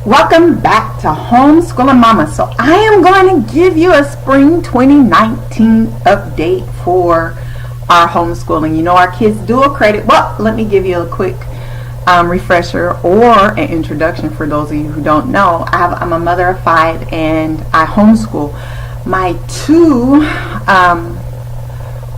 Welcome back to Homeschooling Mama. So I am going to give you a spring 2019 update for our homeschooling. You know, our kids dual credit. Well, let me give you a quick refresher or an introduction for those of you who don't know. I'm a mother of 5 and I homeschool. My two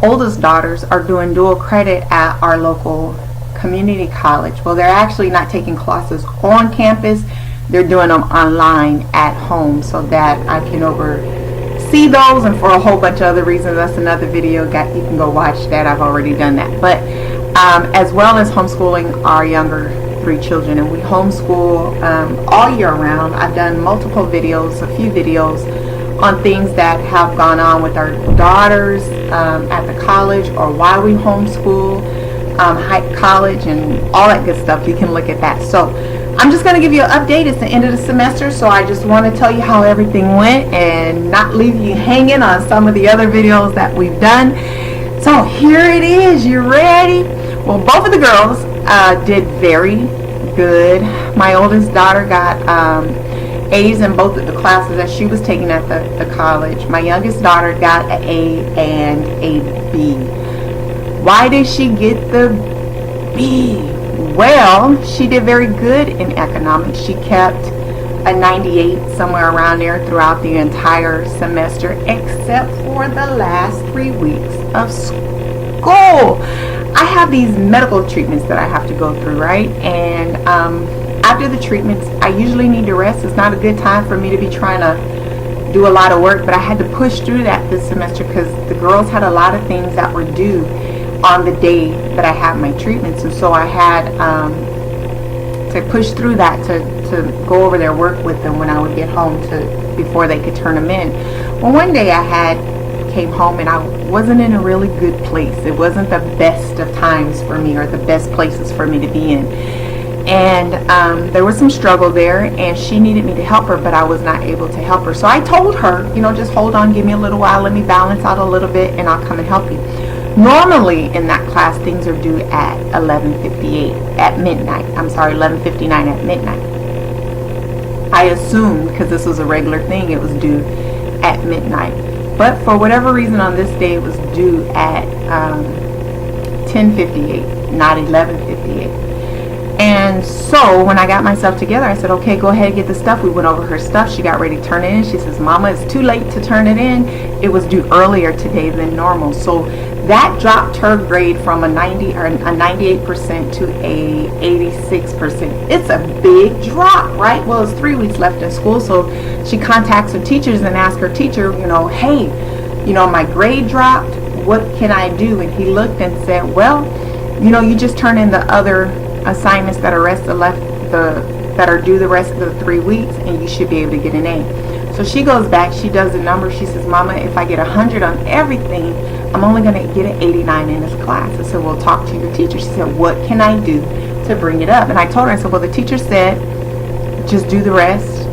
oldest daughters are doing dual credit at our local community college. Well, they're actually not taking classes on campus. They're doing them online at home so that I can oversee those, and for a whole bunch of other reasons. That's another video. You can go watch that. I've already done that. But as well as homeschooling our younger 3 children, and we homeschool all year round. I've done multiple videos, a few videos on things that have gone on with our daughters at the college, or why we homeschool, college, and all that good stuff. You can look at that. So I'm just going to give you an update. It's the end of the semester, so I just want to tell you how everything went and not leave you hanging on some of the other videos that we've done. So here it is. You ready? Well, both of the girls did very good. My oldest daughter got A's in both of the classes that she was taking at the college. My youngest daughter got an A and a B. Why did she get the B? Well, she did very good in economics. She kept a 98, somewhere around there, throughout the entire semester, except for the last 3 weeks of school. I have these medical treatments that I have to go through, right? And after the treatments, I usually need to rest. It's not a good time for me to be trying to do a lot of work, but I had to push through that this semester because the girls had a lot of things that were due on the day that I had my treatments, and so I had to push through that to go over their work with them when I would get home before they could turn them in. Well, one day I came home and I wasn't in a really good place. It wasn't the best of times for me, or the best places for me to be in, and there was some struggle there, and she needed me to help her, but I was not able to help her. So I told her, just hold on, give me a little while, let me balance out a little bit, and I'll come and help you. Normally in that class, things are due at 11:58 at midnight. I'm sorry, 11:59 at midnight. I assumed, because this was a regular thing, it was due at midnight. But for whatever reason on this day, it was due at 10:58, not 11:58. And so when I got myself together, I said, okay, go ahead and get the stuff. We went over her stuff. She got ready to turn it in. She says, Mama, it's too late to turn it in. It was due earlier today than normal. So that dropped her grade from a 90 or a 98% to a 86%. It's a big drop, right? Well, it's 3 weeks left in school, so she contacts her teachers and asks her teacher, hey, my grade dropped. What can I do? And he looked and said, well, you just turn in the other assignments that are due the rest of the 3 weeks, and you should be able to get an A. So she goes back, she does the numbers. She says, Mama, if I get 100 on everything, I'm only going to get an 89 in this class. I said, well, talk to your teacher. She said, what can I do to bring it up? And I told her, I said, well, the teacher said, just do the rest.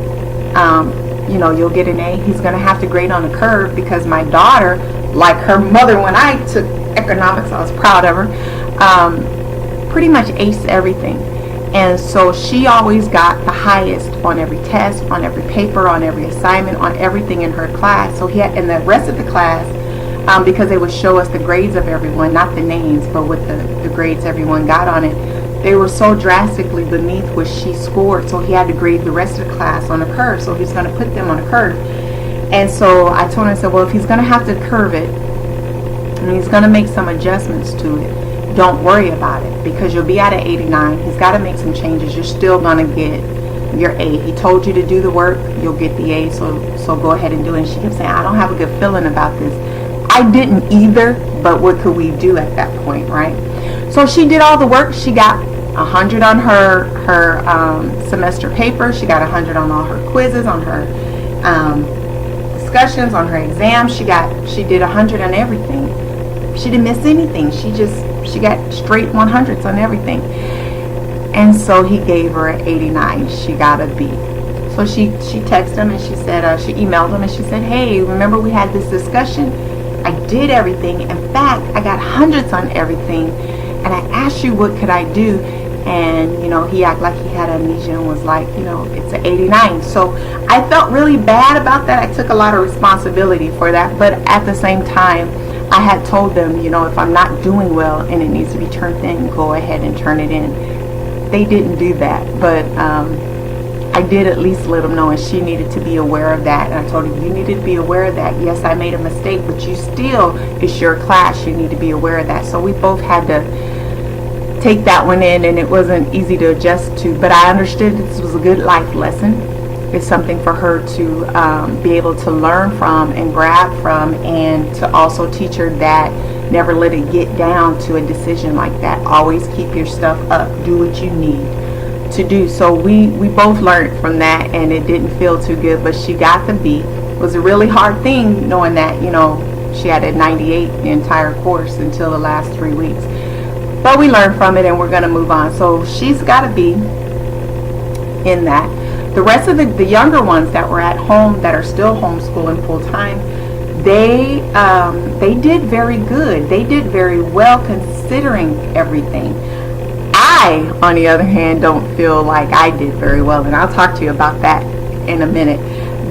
You'll get an A. He's going to have to grade on the curve, because my daughter, like her mother when I took economics, I was proud of her, pretty much aced everything. And so she always got the highest on every test, on every paper, on every assignment, on everything in her class. So and the rest of the class, because they would show us the grades of everyone, not the names, but with the grades everyone got on it, they were so drastically beneath what she scored. So he had to grade the rest of the class on a curve. So he's going to put them on a curve. And so I told her, I said, well, if he's going to have to curve it, and he's going to make some adjustmts to it, don't worry about it, because you'll be at an 89. He's got to make some changes. You're still going to get your A. He told you to do the work, you'll get the A, so go ahead and do it. And she kept saying, I don't have a good feeling about this. I didn't either, but what could we do at that point, right? So she did all the work. She got 100 on her semester paper. She got 100 on all her quizzes, on her discussions, on her exams. She did 100 on everything. She didn't miss anything. She got straight 100s on everything. And so he gave her an 89. She got a B. So she texted him and she said, she emailed him and she said, hey, remember we had this discussion? I did everything. In fact, I got hundreds on everything. And I asked you what could I do. And, he acted like he had amnesia and was like, it's an 89. So I felt really bad about that. I took a lot of responsibility for that. But at the same time, I had told them, if I'm not doing well and it needs to be turned in, go ahead and turn it in. They didn't do that. But I did at least let them know, and she needed to be aware of that. And I told her, you needed to be aware of that. Yes, I made a mistake, but it's your class. You need to be aware of that. So we both had to take that one in, and it wasn't easy to adjust to, but I understood this was a good life lesson. It's something for her to be able to learn from and grab from, and to also teach her that never let it get down to a decision like that. Always keep your stuff up. Do what you need to do. So we both learned from that, and it didn't feel too good, but she got the B. It was a really hard thing knowing that, she had a 98 the entire course until the last 3 weeks. But we learned from it, and we're going to move on. So she's got to be in that. The rest of the younger ones that were at home, that are still homeschooling full time, they did very good. They did very well considering everything. I, on the other hand, don't feel like I did very well, and I'll talk to you about that in a minute.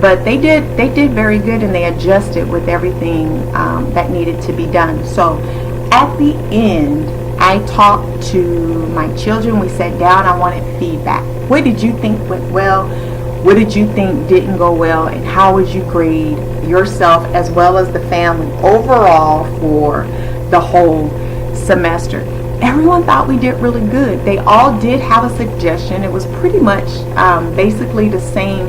But they did very good, and they adjusted with everything that needed to be done. So at the end, I talked to my children. We sat down. I wanted feedback. What did you think went well? What did you think didn't go well? And how would you grade yourself as well as the family overall for the whole semester? Everyone thought we did really good. They all did have a suggestion. It was pretty much basically the same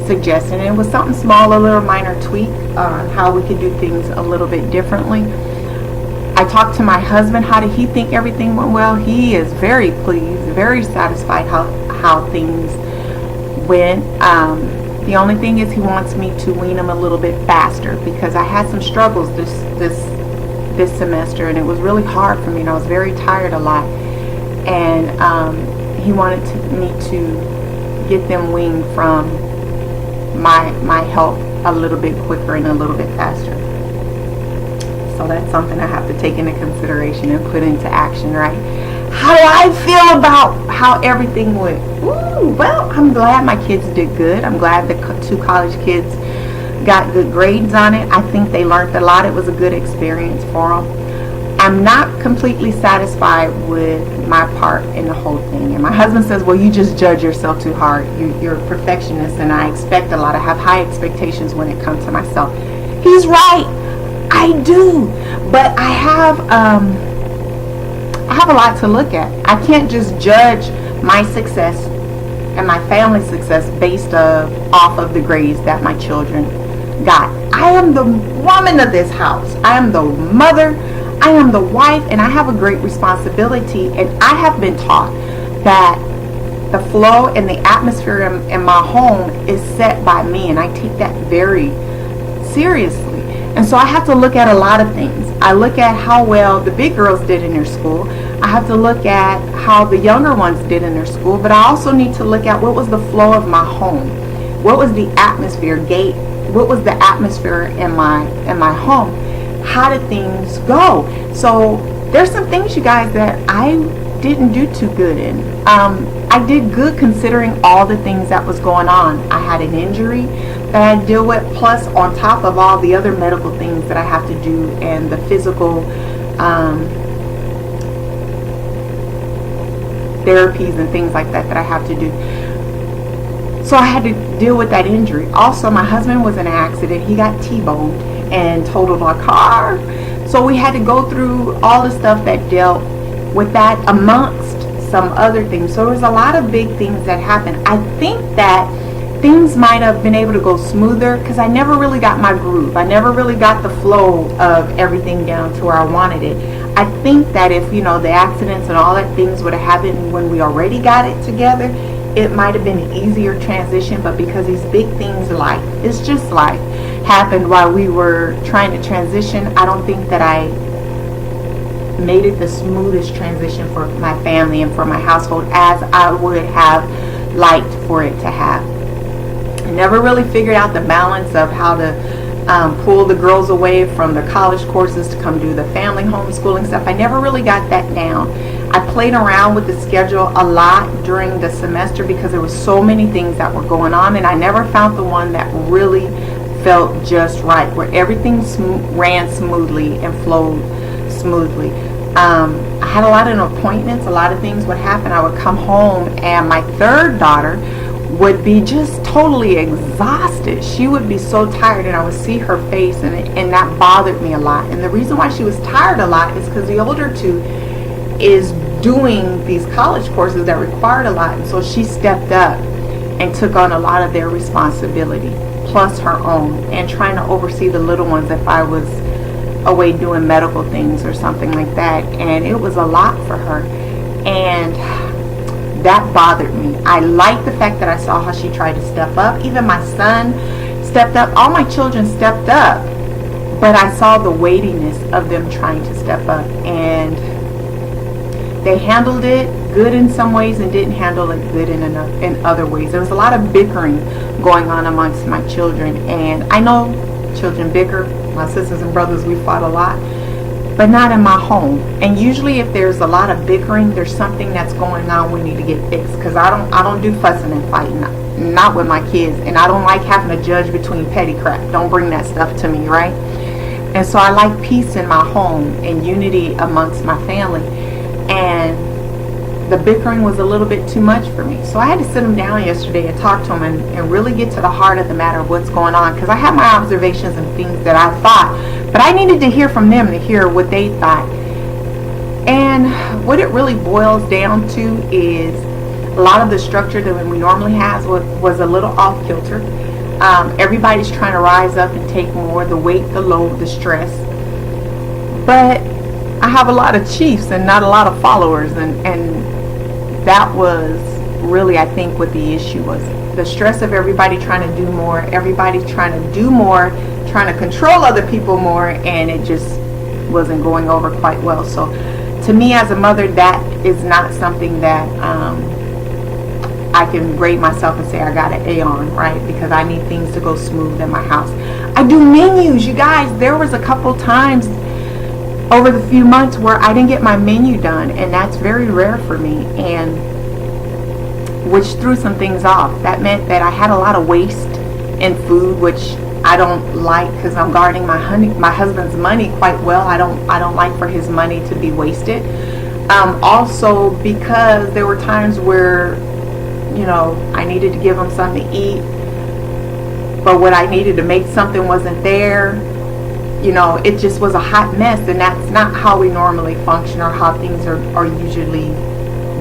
suggestion. It was something small, a little minor tweak on how we could do things a little bit differently. I talked to my husband. How did he think everything went well? He is very pleased, very satisfied how things went. The only thing is he wants me to wean him a little bit faster, because I had some struggles this semester, and it was really hard for me, and I was very tired a lot. And he wanted me to get them weaned from my help a little bit quicker and a little bit faster. So that's something I have to take into consideration and put into action, right? How do I feel about how everything went? Ooh, well, I'm glad my kids did good. I'm glad the 2 college kids got good grades on it. I think they learned a lot. It was a good experience for them. I'm not completely satisfied with my part in the whole thing. And my husband says, well, you just judge yourself too hard. You're a perfectionist, and I expect a lot. I have high expectations when it comes to myself. He's right. I do, but I have a lot to look at. I can't just judge my success and my family's success based off of the grades that my children got. I am the woman of this house. I am the mother. I am the wife, and I have a great responsibility. And I have been taught that the flow and the atmosphere in my home is set by me, and I take that very seriously. And so I have to look at a lot of things. I look at how well the big girls did in their school. I have to look at how the younger ones did in their school. But I also need to look at what was the flow of my home. What was the atmosphere? What was the atmosphere in my home? How did things go? So there's some things, you guys, that I didn't do too good in. I did good considering all the things that was going on. I had an injury that I deal with, plus on top of all the other medical things that I have to do, and the physical therapies and things like that I have to do. So I had to deal with that injury. Also, my husband was in an accident. He got T-boned and totaled our car. So we had to go through all the stuff that dealt with that, amongst some other things. So there was a lot of big things that happened. I think that things might have been able to go smoother because I never really got my groove. I never really got the flow of everything down to where I wanted it. I think that if, the accidents and all that things would have happened when we already got it together, it might have been an easier transition. But because these big things, it's just life, happened while we were trying to transition, I don't think that I made it the smoothest transition for my family and for my household as I would have liked for it to have. I never really figured out the balance of how to pull the girls away from the college courses to come do the family homeschooling stuff. I never really got that down. I played around with the schedule a lot during the semester because there was so many things that were going on, and I never found the one that really felt just right, where everything ran smoothly and flowed smoothly. I had a lot of appointments, a lot of things would happen. I would come home and my third daughter would be just totally exhausted. She would be so tired, and I would see her face, and that bothered me a lot. And the reason why she was tired a lot is because the older two is doing these college courses that required a lot, and so she stepped up and took on a lot of their responsibility plus her own, and trying to oversee the little ones if I was away doing medical things or something like that. And it was a lot for her, and that bothered me. I liked the fact that I saw how she tried to step up. Even my son stepped up. All my children stepped up, but I saw the weightiness of them trying to step up, and they handled it good in some ways and didn't handle it good in other ways. There was a lot of bickering going on amongst my children, and I know children bicker. My sisters and brothers, we fought a lot, but not in my home. And usually if there's a lot of bickering, there's something that's going on we need to get fixed, because I don't do fussing and fighting, not with my kids, and I don't like having to judge between petty crap. Don't bring that stuff to me, right? And so I like peace in my home and unity amongst my family, and the bickering was a little bit too much for me. So I had to sit them down yesterday and talk to them and really get to the heart of the matter of what's going on, because I had my observations and things that I thought, but I needed to hear from them to hear what they thought. And what it really boils down to is a lot of the structure that we normally have was a little off kilter. Everybody's trying to rise up and take more, the weight, the load, the stress. But I have a lot of chiefs and not a lot of followers, and that was really, I think, what the issue was. The stress of everybody trying to do more, everybody trying to do more, trying to control other people more, and it just wasn't going over quite well. So to me as a mother, that is not something that I can grade myself and say I got an A on, right? Because I need things to go smooth in my house. I do menus, you guys. There was a couple times over the few months where I didn't get my menu done, and that's very rare for me, and which threw some things off. That meant that I had a lot of waste in food, which I don't like, because I'm guarding my husband's money quite well. I don't like for his money to be wasted. Also, because there were times where, you know, I needed to give him something to eat, but when I needed to make something wasn't there. You know, it just was a hot mess, and that's not how we normally function or how things are usually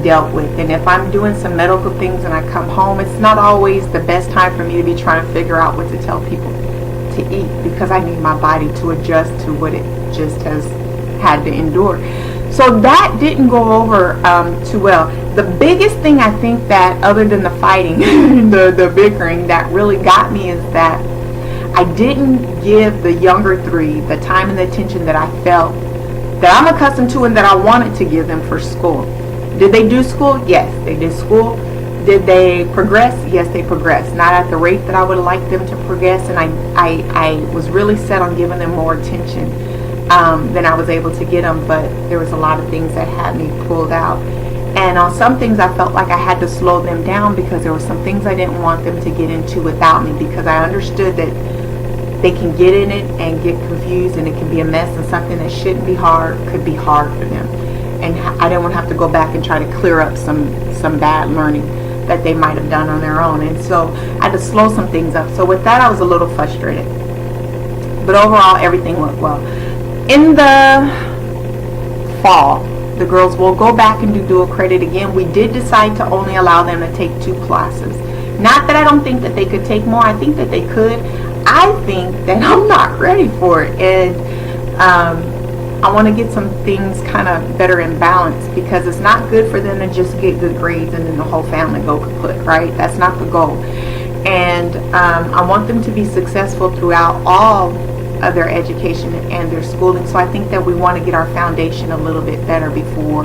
dealt with. And if I'm doing some medical things and I come home, it's not always the best time for me to be trying to figure out what to tell people to eat, because I need my body to adjust to what it just has had to endure. So that didn't go over too well. The biggest thing I think that, other than the fighting, the bickering, that really got me is that I didn't give the younger three the time and the attention that I felt that I'm accustomed to and that I wanted to give them for school. Did they do school? Yes, they did school. Did they progress? Yes, they progressed. Not at the rate that I would like them to progress, and I was really set on giving them more attention than I was able to get them, but there was a lot of things that had me pulled out. And on some things I felt like I had to slow them down, because there were some things I didn't want them to get into without me, because I understood that they can get in it and get confused, and it can be a mess, and something that shouldn't be hard could be hard for them. And I didn't want to have to go back and try to clear up some bad learning that they might have done on their own. And so I had to slow some things up. So with that, I was a little frustrated. But overall, everything went well. In the fall, the girls will go back and do dual credit again. We did decide to only allow them to take 2 classes. Not that I don't think that they could take more. I think that they could. I think that I'm not ready for it, and I want to get some things kind of better in balance, because it's not good for them to just get good grades and then the whole family go kaput, right? That's not the goal. And I want them to be successful throughout all of their education and their schooling. So I think that we want to get our foundation a little bit better before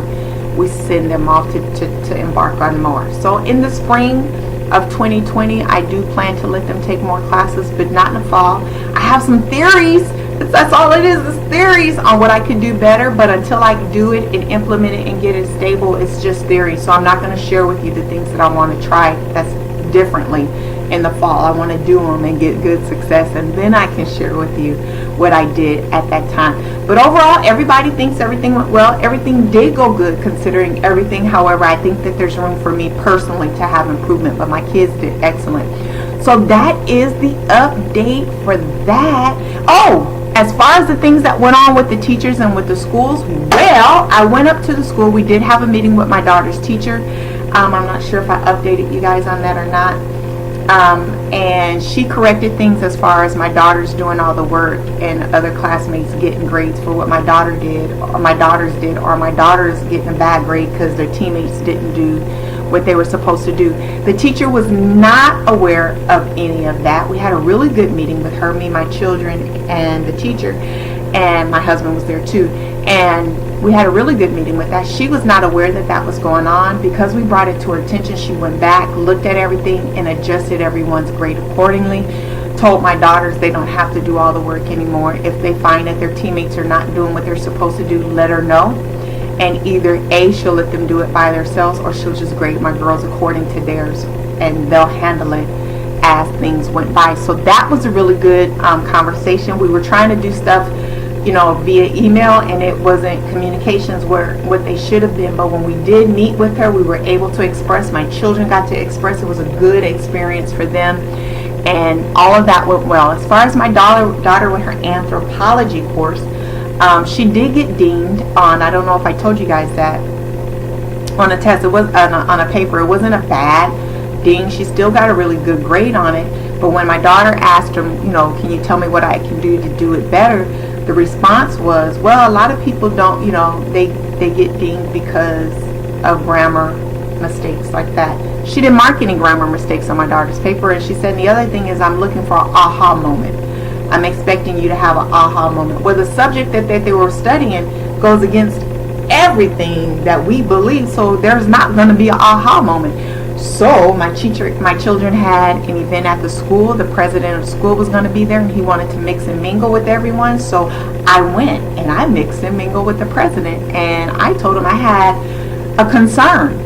we send them off to embark on more. So in the spring of 2020, I do plan to let them take more classes, but not in the fall. I have some theories That's all it is. It's theories on what I can do better, but until I do it and implement it and get it stable, it's just theory. So I'm not going to share with you the things that I want to try that's differently in the fall. I want to do them and get good success, and then I can share with you what I did at that time. But overall, everybody thinks everything went well. Everything did go good considering everything. However, I think that there's room for me personally to have improvement, but my kids did excellent. So that is the update for that. Oh, as far as the things that went on with the teachers and with the schools, well, I went up to the school. We did have a meeting with my daughter's teacher. I'm not sure if I updated you guys on that or not. And she corrected things as far as my daughter's doing all the work and other classmates getting grades for what my daughter did, or my daughters did, or my daughter's getting a bad grade because their teammates didn't do what they were supposed to do. The teacher was not aware of any of that. We had a really good meeting with her, me, my children, and the teacher, and my husband was there too. And we had a really good meeting with that. She was not aware that that was going on. Because we brought it to her attention, she went back, looked at everything, and adjusted everyone's grade accordingly. Told my daughters they don't have to do all the work anymore. If they find that their teammates are not doing what they're supposed to do, let her know. And either A, she'll let them do it by themselves, or she'll just grade my girls according to theirs, and they'll handle it as things went by. So that was a really good conversation. We were trying to do stuff, via email, and it wasn't communications were what they should have been. But when we did meet with her, we were able to express. My children got to express. It was a good experience for them, and all of that went well. As far as my daughter with her anthropology course, she did get deemed on, I don't know if I told you guys that, on a test. It was on a paper. It wasn't a bad ding. She still got a really good grade on it. But when my daughter asked her, can you tell me what I can do to do it better, the response was, well, a lot of people don't, they get dinged because of grammar mistakes like that. She didn't mark any grammar mistakes on my daughter's paper, and she said, the other thing is I'm looking for an aha moment. I'm expecting you to have an aha moment. Well, the subject that they were studying goes against everything that we believe, so there's not going to be an aha moment. So my children had an event at the school. The president of the school was going to be there, and he wanted to mix and mingle with everyone. So I went and I mixed and mingled with the president, and I told him I had a concern.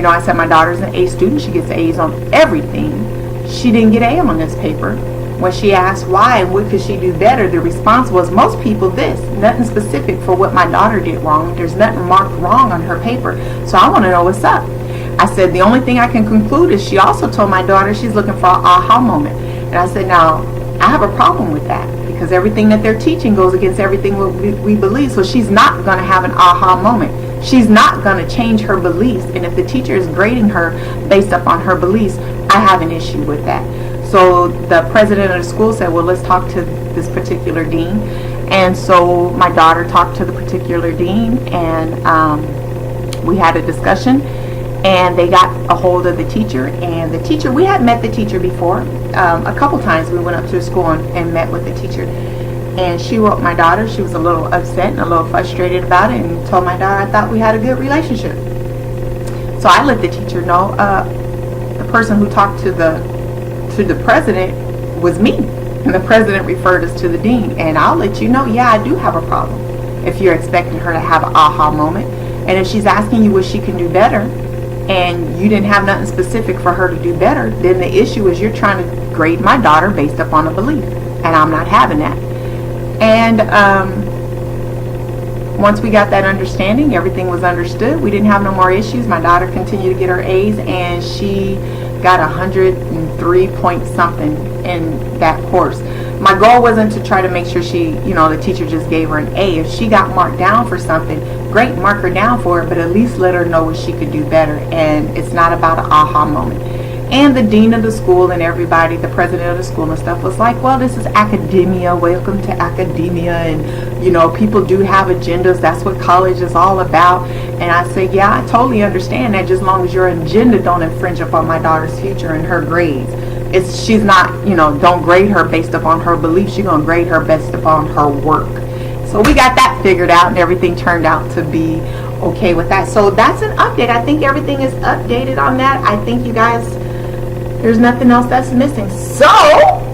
I said my daughter's an A student. She gets A's on everything. She didn't get A on this paper. When she asked why and what could she do better, the response was, most people this. Nothing specific for what my daughter did wrong. There's nothing marked wrong on her paper. So I want to know what's up. I said, the only thing I can conclude is she also told my daughter she's looking for an aha moment. And I said, now, I have a problem with that, because everything that they're teaching goes against everything we believe. So she's not going to have an aha moment. She's not going to change her beliefs. And if the teacher is grading her based upon her beliefs, I have an issue with that. So the president of the school said, well, let's talk to this particular dean. And so my daughter talked to the particular dean, and we had a discussion. And they got a hold of the teacher, and the teacher, we had met the teacher before. A couple times we went up to the school and met with the teacher. And she wrote my daughter. She was a little upset and a little frustrated about it, and told my daughter I thought we had a good relationship. So I let the teacher know the person who talked to the president was me. And the president referred us to the dean. And I'll let you know, yeah, I do have a problem if you're expecting her to have an aha moment. And if she's asking you what she can do better, and you didn't have nothing specific for her to do better, then the issue is you're trying to grade my daughter based upon a belief, and I'm not having that. And once we got that understanding, everything was understood. We didn't have no more issues. My daughter continued to get her A's, and she got 103 point something in that course. My goal wasn't to try to make sure she, the teacher just gave her an A. If she got marked down for something, great, mark her down for it, but at least let her know what she could do better. And it's not about an aha moment. And the dean of the school and everybody, the president of the school and stuff, was like, well, this is academia. Welcome to academia. And, people do have agendas. That's what college is all about. And I said, yeah, I totally understand that, just as long as your agenda don't infringe upon my daughter's future and her grades. She's not, don't grade her based upon her beliefs. You're going to grade her based upon her work. So we got that figured out, and everything turned out to be okay with that. So that's an update. I think everything is updated on that. I think you guys, there's nothing else that's missing. So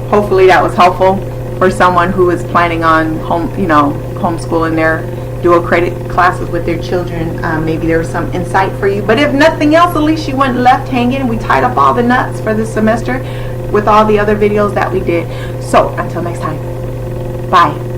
hopefully that was helpful for someone who is planning on homeschooling their dual credit classes with their children. Maybe there was some insight for you. But if nothing else, at least you weren't left hanging. We tied up all the nuts for this semester with all the other videos that we did. So until next time, bye.